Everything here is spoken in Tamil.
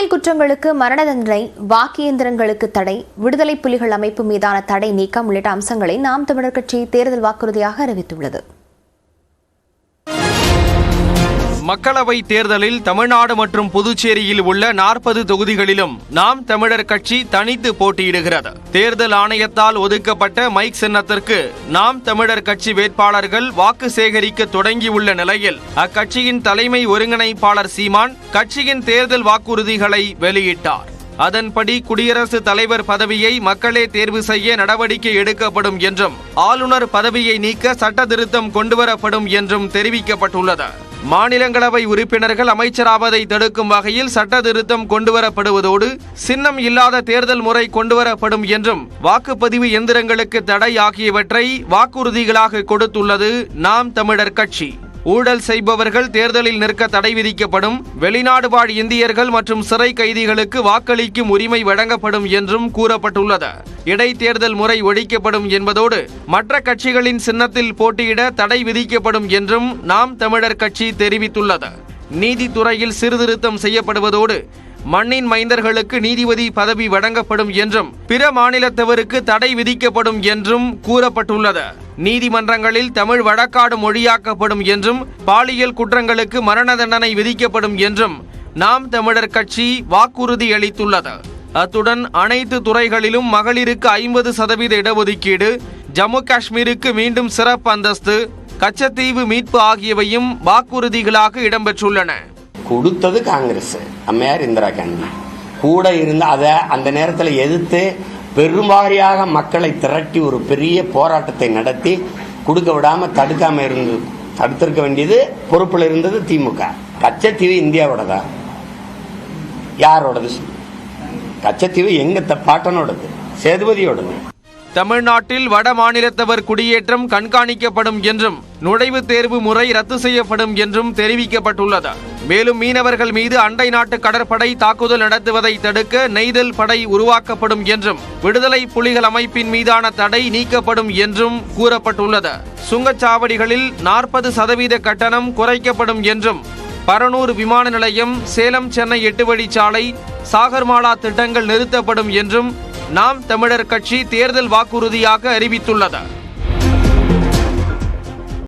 பாலியல் குற்றங்களுக்கு மரண தண்டனை, வாக்கு இயந்திரங்களுக்கு தடை, விடுதலை புலிகள் அமைப்பு மீதான தடை நீக்கம் உள்ளிட்ட அம்சங்களை நாம் தமிழர் கட்சி தேர்தல் வாக்குறுதியாக அறிவித்துள்ளது. மக்களவை தேர்தலில் தமிழ்நாடு மற்றும் புதுச்சேரியில் உள்ள 40 தொகுதிகளிலும் நாம் தமிழர் கட்சி தனித்து போட்டியிடுகிறது. தேர்தல் ஆணையத்தால் ஒதுக்கப்பட்ட மைக் சின்னத்திற்கு நாம் தமிழர் கட்சி வேட்பாளர்கள் வாக்கு சேகரிக்க தொடங்கியுள்ள நிலையில் அக்கட்சியின் தலைமை ஒருங்கிணைப்பாளர் சீமான் கட்சியின் தேர்தல் வாக்குறுதிகளை வெளியிட்டார். அதன்படி குடியரசுத் தலைவர் பதவியை மக்களே தேர்வு செய்ய நடவடிக்கை எடுக்கப்படும் என்றும் ஆளுநர் பதவியை நீக்க சட்ட திருத்தம் கொண்டுவரப்படும் என்றும் தெரிவிக்கப்பட்டுள்ளது. மாநிலங்களவை உறுப்பினர்கள் அமைச்சராவதை தடுக்கும் வகையில் சட்ட திருத்தம் கொண்டுவரப்படுவதோடு சின்னம் இல்லாத தேர்தல் முறை கொண்டுவரப்படும் என்றும் வாக்குப்பதிவு எந்திரங்களுக்கு தடை ஆகியவற்றை வாக்குறுதிகளாக கொடுத்துள்ளது நாம் தமிழர் கட்சி. ஊழல் செய்பவர்கள் தேர்தலில் நிற்க தடை விதிக்கப்படும், வெளிநாடு வாழ் இந்தியர்கள் மற்றும் சிறை கைதிகளுக்கு வாக்களிக்கும் உரிமை வழங்கப்படும் என்றும் கூறப்பட்டுள்ளது. இடைத்தேர்தல் முறை ஒழிக்கப்படும் என்பதோடு மற்ற கட்சிகளின் சின்னத்தில் போட்டியிட தடை விதிக்கப்படும் என்றும் நாம் தமிழர் கட்சி தெரிவித்துள்ளது. நீதித்துறையில் சீர்திருத்தம் செய்யப்படுவதோடு மண்ணின் மைந்தர்களுக்கு நீதிபதி பதவி வழங்கப்படும் என்றும் பிற மாநிலத்தவருக்கு தடை விதிக்கப்படும் என்றும் கூறப்பட்டுள்ளது. நீதிமன்றங்களில் தமிழ் வழக்காடு மொழியாக்கப்படும் என்றும் பாலியல் குற்றங்களுக்கு மரண தண்டனை விதிக்கப்படும் என்றும் நாம் தமிழர் கட்சி வாக்குறுதி அளித்துள்ளது. அத்துடன் அனைத்து துறைகளிலும் மகளிருக்கு 50% இடஒதுக்கீடு, ஜம்மு காஷ்மீருக்கு மீண்டும் சிறப்பு அந்தஸ்து, கச்சத்தீவு மீட்பு ஆகியவையும் வாக்குறுதிகளாக இடம்பெற்றுள்ளன. கொடுத்தது காங்கிரஸ், அம்மையார் இந்திரா காந்தி கூட இருந்து அதை அந்த நேரத்தில் எதிர்த்து பெரும்பாரியாக மக்களை திரட்டி ஒரு பெரிய போராட்டத்தை நடத்தி கொடுக்க விடாம தடுத்திருக்க வேண்டியது பொறுப்பில் இருந்தது திமுக. கச்சத்தீவு இந்தியாவோடதா? யாரோடது? கச்சத்தீவு எங்க பாட்டனோடது, சேதுபதியோடது. தமிழ்நாட்டில் வட மாநிலத்தவர் குடியேற்றம் கண்காணிக்கப்படும் என்றும் நுழைவுத் தேர்வு முறை ரத்து செய்யப்படும் என்றும் தெரிவிக்கப்பட்டுள்ளது. மேலும் மீனவர்கள் மீது அண்டை நாட்டு கடற்படை தாக்குதல் நடத்துவதை தடுக்க நெய்தல் படை உருவாக்கப்படும் என்றும் விடுதலை புலிகள் அமைப்பின் மீதான தடை நீக்கப்படும் என்றும் கூறப்பட்டுள்ளது. சுங்கச்சாவடிகளில் 40% கட்டணம் குறைக்கப்படும் என்றும் பரனூர் விமான நிலையம், சேலம் சென்னை 8 வழிச்சாலை, சாகர்மாலா திட்டங்கள் நிறுத்தப்படும் என்றும் நாம் தமிழர் கட்சி தேர்தல் வாக்குறுதியாக அறிவித்துள்ளது.